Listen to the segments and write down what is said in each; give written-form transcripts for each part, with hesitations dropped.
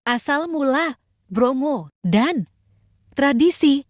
Asal mula, Bromo, dan tradisi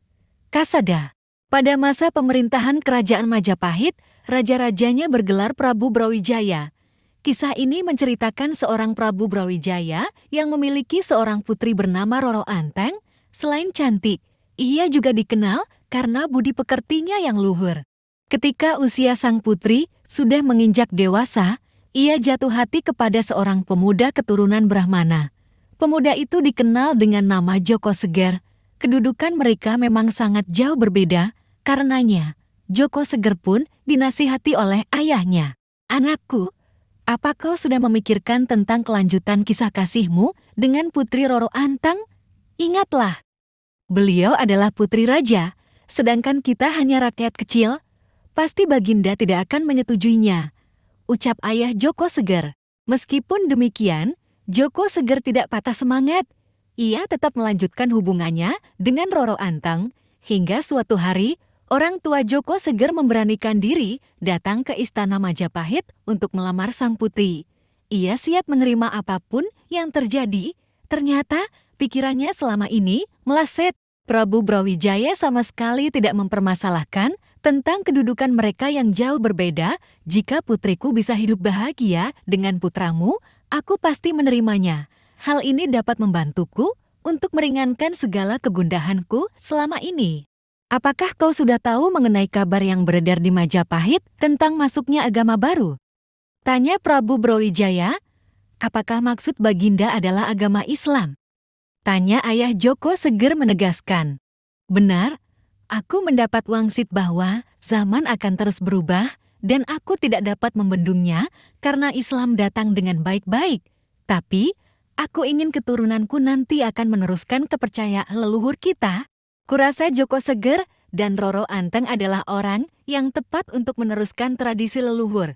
Kasada. Pada masa pemerintahan Kerajaan Majapahit, raja-rajanya bergelar Prabu Brawijaya. Kisah ini menceritakan seorang Prabu Brawijaya yang memiliki seorang putri bernama Roro Anteng. Selain cantik, ia juga dikenal karena budi pekertinya yang luhur. Ketika usia sang putri sudah menginjak dewasa, ia jatuh hati kepada seorang pemuda keturunan Brahmana. Pemuda itu dikenal dengan nama Joko Seger. Kedudukan mereka memang sangat jauh berbeda, karenanya Joko Seger pun dinasihati oleh ayahnya. "Anakku, apa kau sudah memikirkan tentang kelanjutan kisah kasihmu dengan Putri Roro Anteng? Ingatlah, beliau adalah putri raja, sedangkan kita hanya rakyat kecil. Pasti Baginda tidak akan menyetujuinya," ucap ayah Joko Seger. Meskipun demikian, Joko Seger tidak patah semangat. Ia tetap melanjutkan hubungannya dengan Roro Anteng, hingga suatu hari, orang tua Joko Seger memberanikan diri datang ke istana Majapahit untuk melamar sang putri. Ia siap menerima apapun yang terjadi. Ternyata pikirannya selama ini meleset. Prabu Brawijaya sama sekali tidak mempermasalahkan tentang kedudukan mereka yang jauh berbeda. "Jika putriku bisa hidup bahagia dengan putramu, aku pasti menerimanya. Hal ini dapat membantuku untuk meringankan segala kegundahanku selama ini." "Apakah kau sudah tahu mengenai kabar yang beredar di Majapahit tentang masuknya agama baru?" tanya Prabu Brawijaya. "Apakah maksud Baginda adalah agama Islam?" tanya ayah Joko Seger menegaskan. "Benar, aku mendapat wangsit bahwa zaman akan terus berubah dan aku tidak dapat membendungnya karena Islam datang dengan baik-baik. Tapi, aku ingin keturunanku nanti akan meneruskan kepercayaan leluhur kita." Kurasa Joko Seger dan Roro Anteng adalah orang yang tepat untuk meneruskan tradisi leluhur,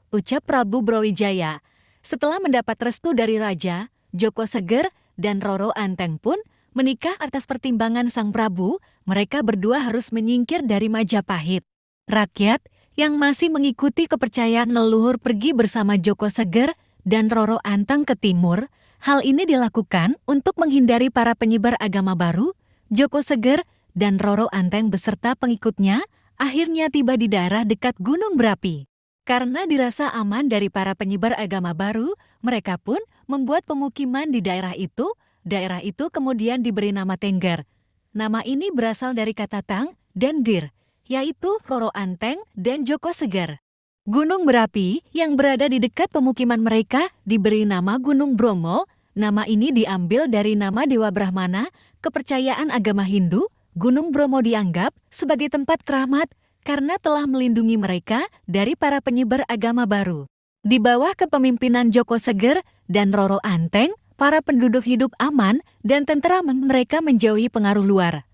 ucap Prabu Brawijaya. Setelah mendapat restu dari raja, Joko Seger dan Roro Anteng pun menikah atas pertimbangan sang Prabu. Mereka berdua harus menyingkir dari Majapahit. Rakyat yang masih mengikuti kepercayaan leluhur pergi bersama Joko Seger dan Roro Anteng ke timur. Hal ini dilakukan untuk menghindari para penyebar agama baru. Joko Seger dan Roro Anteng beserta pengikutnya akhirnya tiba di daerah dekat Gunung Berapi. Karena dirasa aman dari para penyebar agama baru, mereka pun membuat pemukiman di daerah itu. Daerah itu kemudian diberi nama Tengger. Nama ini berasal dari kata tang dan dir, yaitu Roro Anteng dan Joko Seger. Gunung Berapi yang berada di dekat pemukiman mereka diberi nama Gunung Bromo. Nama ini diambil dari nama Dewa Brahmana. Kepercayaan agama Hindu, Gunung Bromo dianggap sebagai tempat keramat karena telah melindungi mereka dari para penyebar agama baru. Di bawah kepemimpinan Joko Seger dan Roro Anteng, para penduduk hidup aman dan tentram, mereka menjauhi pengaruh luar.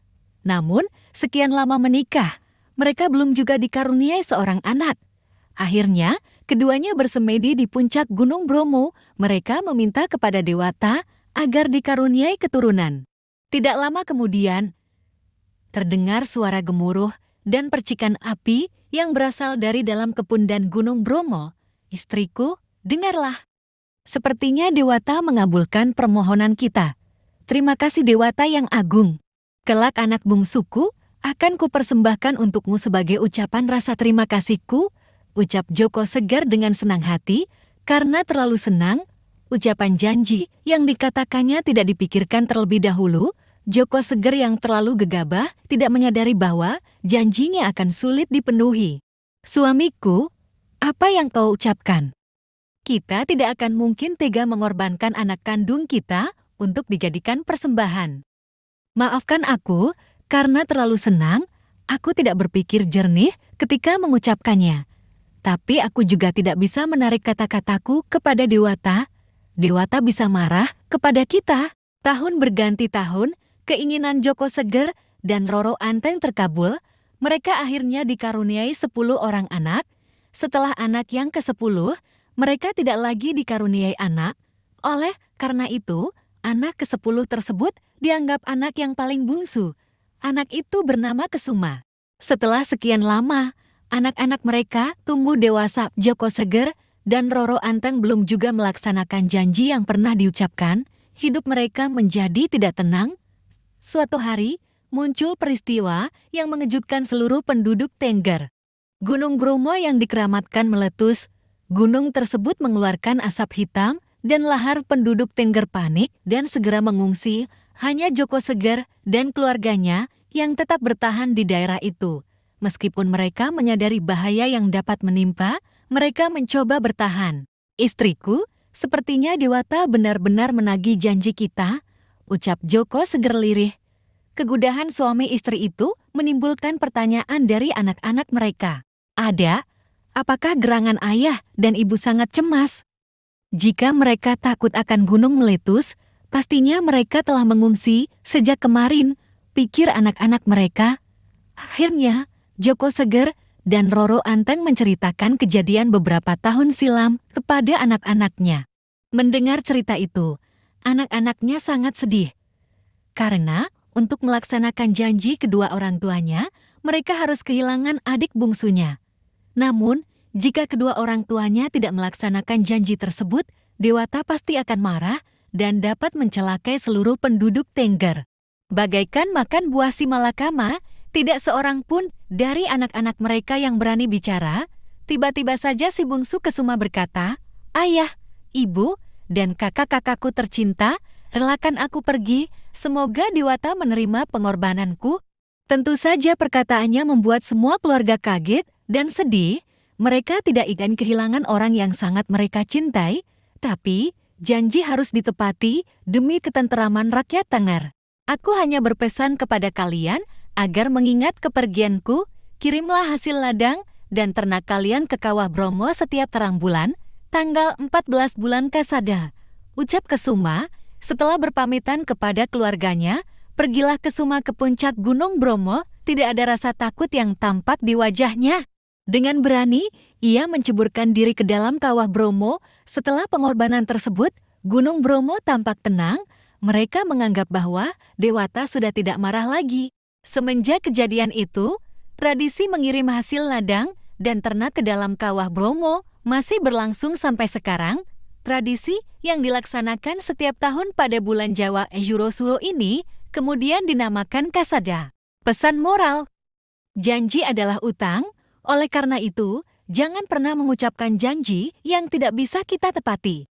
Namun, sekian lama menikah, mereka belum juga dikaruniai seorang anak. Akhirnya, keduanya bersemedi di puncak Gunung Bromo. Mereka meminta kepada Dewata agar dikaruniai keturunan. Tidak lama kemudian, terdengar suara gemuruh dan percikan api yang berasal dari dalam kepundan Gunung Bromo. "Istriku, dengarlah. Sepertinya Dewata mengabulkan permohonan kita. Terima kasih Dewata yang agung. Kelak anak bungsuku akan kupersembahkan untukmu sebagai ucapan rasa terima kasihku," ucap Joko Seger dengan senang hati. Karena terlalu senang, ucapan janji yang dikatakannya tidak dipikirkan terlebih dahulu. Joko Seger yang terlalu gegabah tidak menyadari bahwa janjinya akan sulit dipenuhi. "Suamiku, apa yang kau ucapkan? Kita tidak akan mungkin tega mengorbankan anak kandung kita untuk dijadikan persembahan. Maafkan aku, karena terlalu senang, aku tidak berpikir jernih ketika mengucapkannya. Tapi aku juga tidak bisa menarik kata-kataku kepada Dewata. Dewata bisa marah kepada kita." Tahun berganti tahun, keinginan Joko Seger dan Roro Anteng terkabul. Mereka akhirnya dikaruniai 10 orang anak. Setelah anak yang ke-10, mereka tidak lagi dikaruniai anak. Oleh karena itu, anak ke-10 tersebut dianggap anak yang paling bungsu. Anak itu bernama Kesuma. Setelah sekian lama, anak-anak mereka tumbuh dewasa. Joko Seger dan Roro Anteng belum juga melaksanakan janji yang pernah diucapkan. hidup mereka menjadi tidak tenang. Suatu hari, muncul peristiwa yang mengejutkan seluruh penduduk Tengger. Gunung Bromo yang dikeramatkan meletus. Gunung tersebut mengeluarkan asap hitam dan lahar penduduk Tengger panik dan segera mengungsi. Hanya Joko Seger dan keluarganya yang tetap bertahan di daerah itu. Meskipun mereka menyadari bahaya yang dapat menimpa, mereka mencoba bertahan. "Istriku, sepertinya Dewata benar-benar menagih janji kita," ucap Joko Seger lirih. Kegudahan suami istri itu menimbulkan pertanyaan dari anak-anak mereka. "Ada, apakah gerangan ayah dan ibu sangat cemas? Jika mereka takut akan gunung meletus, pastinya mereka telah mengungsi sejak kemarin," pikir anak-anak mereka. Akhirnya, Joko Seger dan Roro Anteng menceritakan kejadian beberapa tahun silam kepada anak-anaknya. Mendengar cerita itu, anak-anaknya sangat sedih. Karena untuk melaksanakan janji kedua orang tuanya, mereka harus kehilangan adik bungsunya. Namun, jika kedua orang tuanya tidak melaksanakan janji tersebut, Dewata pasti akan marah dan dapat mencelakai seluruh penduduk Tengger. Bagaikan makan buah si malakama, tidak seorang pun dari anak-anak mereka yang berani bicara. Tiba-tiba saja si bungsu Kesuma berkata, "Ayah, ibu, dan kakak-kakakku tercinta, relakan aku pergi, semoga Dewata menerima pengorbananku." Tentu saja perkataannya membuat semua keluarga kaget dan sedih. Mereka tidak ingin kehilangan orang yang sangat mereka cintai, tapi janji harus ditepati demi ketenteraman rakyat Tengger. "Aku hanya berpesan kepada kalian agar mengingat kepergianku, kirimlah hasil ladang dan ternak kalian ke Kawah Bromo setiap terang bulan, tanggal 14 bulan Kasada," ucap Kesuma. Setelah berpamitan kepada keluarganya, pergilah Kesuma ke puncak Gunung Bromo. Tidak ada rasa takut yang tampak di wajahnya. Dengan berani, ia menceburkan diri ke dalam Kawah Bromo. Setelah pengorbanan tersebut, Gunung Bromo tampak tenang. Mereka menganggap bahwa Dewata sudah tidak marah lagi. Semenjak kejadian itu, tradisi mengirim hasil ladang dan ternak ke dalam Kawah Bromo masih berlangsung sampai sekarang. Tradisi yang dilaksanakan setiap tahun pada bulan Jawa Jurosuro ini kemudian dinamakan Kasada. Pesan moral: janji adalah utang, oleh karena itu, jangan pernah mengucapkan janji yang tidak bisa kita tepati.